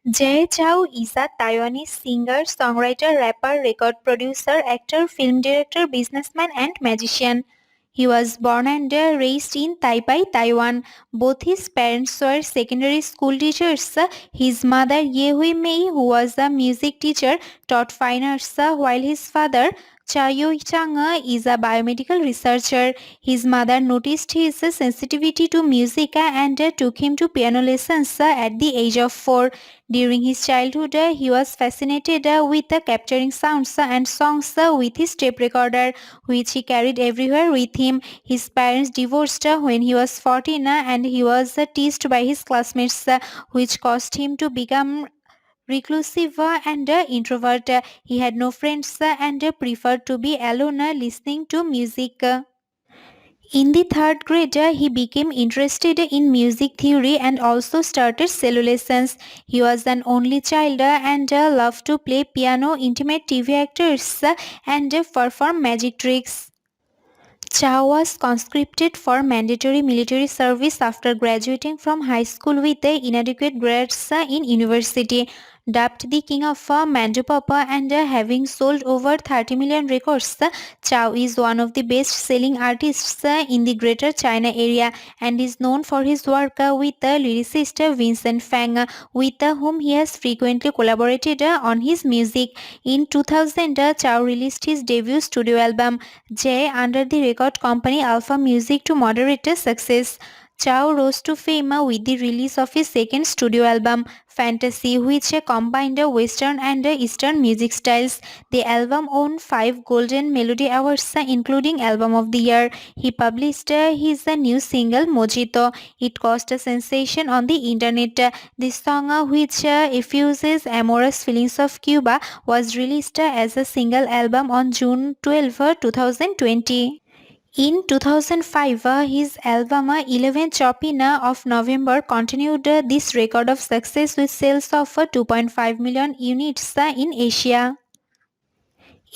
Jay Chou is a Taiwanese singer, songwriter, rapper, record producer, actor, film director, businessman, and magician. He was born and raised in Taipei, Taiwan. Both his parents were secondary school teachers. His mother, Ye Hui Mei, who was a music teacher, taught fine arts, while his father, Cha Yu Chang, is a biomedical researcher. His mother noticed his sensitivity to music and took him to piano lessons at the age of 4. During his childhood, he was fascinated with capturing sounds and songs with his tape recorder, which he carried everywhere with him. His parents divorced when he was 14 and he was teased by his classmates, which caused him to become reclusive and introvert. He had no friends and preferred to be alone listening to music. In the third grade, he became interested in music theory and also started cello lessons. He was an only child and loved to play piano, intimate TV actors, and perform magic tricks. Chow was conscripted for mandatory military service after graduating from high school with inadequate grades in university. Dubbed the king of Mandopapa and having sold over 30 million records, Chow is one of the best-selling artists in the Greater China area and is known for his work with lyricist Vincent Fang, with whom he has frequently collaborated on his music. In 2000, Chow released his debut studio album, Jay, under the record company Alpha Music to moderate success. Chow rose to fame with the release of his second studio album, Fantasy, which combined Western and Eastern music styles. The album won 5 Golden Melody Awards, including Album of the Year. He published his new single, Mojito. It caused a sensation on the internet. The song, which effuses amorous feelings of Cuba, was released as a single album on June 12, 2020. In 2005, his album 11 Chopina of November continued this record of success with sales of 2.5 million units in Asia.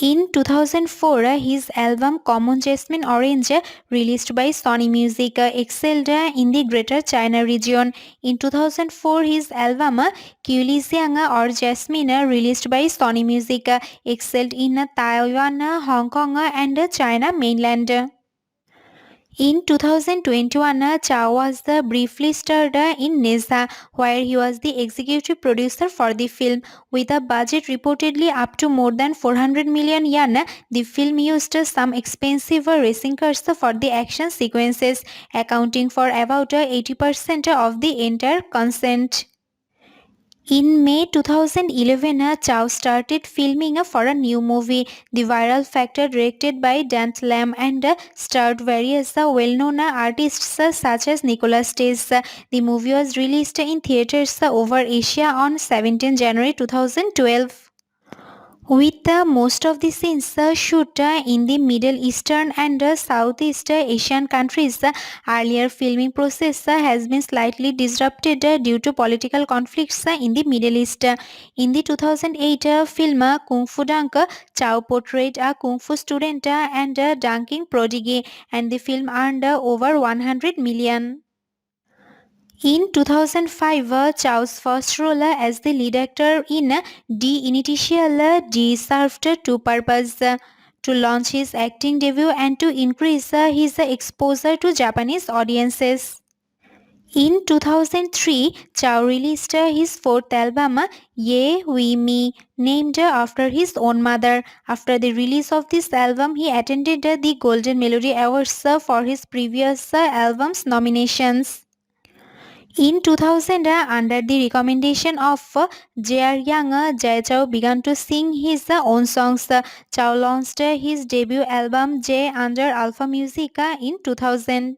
In 2004, his album Common Jasmine Orange, released by Sony Music, excelled in the Greater China region. In 2004, his album Qiulixiang or Jasmine, released by Sony Music, excelled in Taiwan, Hong Kong, and China mainland. In 2021, Chow was briefly starred in Neza, where he was the executive producer for the film. With a budget reportedly up to more than 400 million yuan, the film used some expensive racing cars for the action sequences, accounting for about 80% of the entire content. In May 2011, Chow started filming for a new movie, The Viral Factor, directed by Dant Lam and starred various well-known artists such as Nicolas Cage. The movie was released in theaters over Asia on 17 January 2012. With most of the scenes shot in the Middle Eastern and Southeast Asian countries, earlier filming process has been slightly disrupted due to political conflicts in the Middle East. In the 2008 film Kung Fu Dunk, Chow portrayed a Kung Fu student and dunking prodigy, and the film earned over 100 million. In 2005, Chow's first role as the lead actor in Die Initial D served two purposes: to launch his acting debut and to increase his exposure to Japanese audiences. In 2003, Chow released his fourth album, Ye We Me, named after his own mother. After the release of this album, he attended the Golden Melody Awards for his previous album's nominations. In 2000, under the recommendation of J.R. Young, Jai Chow began to sing his own songs. Chow launched his debut album J under Alpha Music in 2000.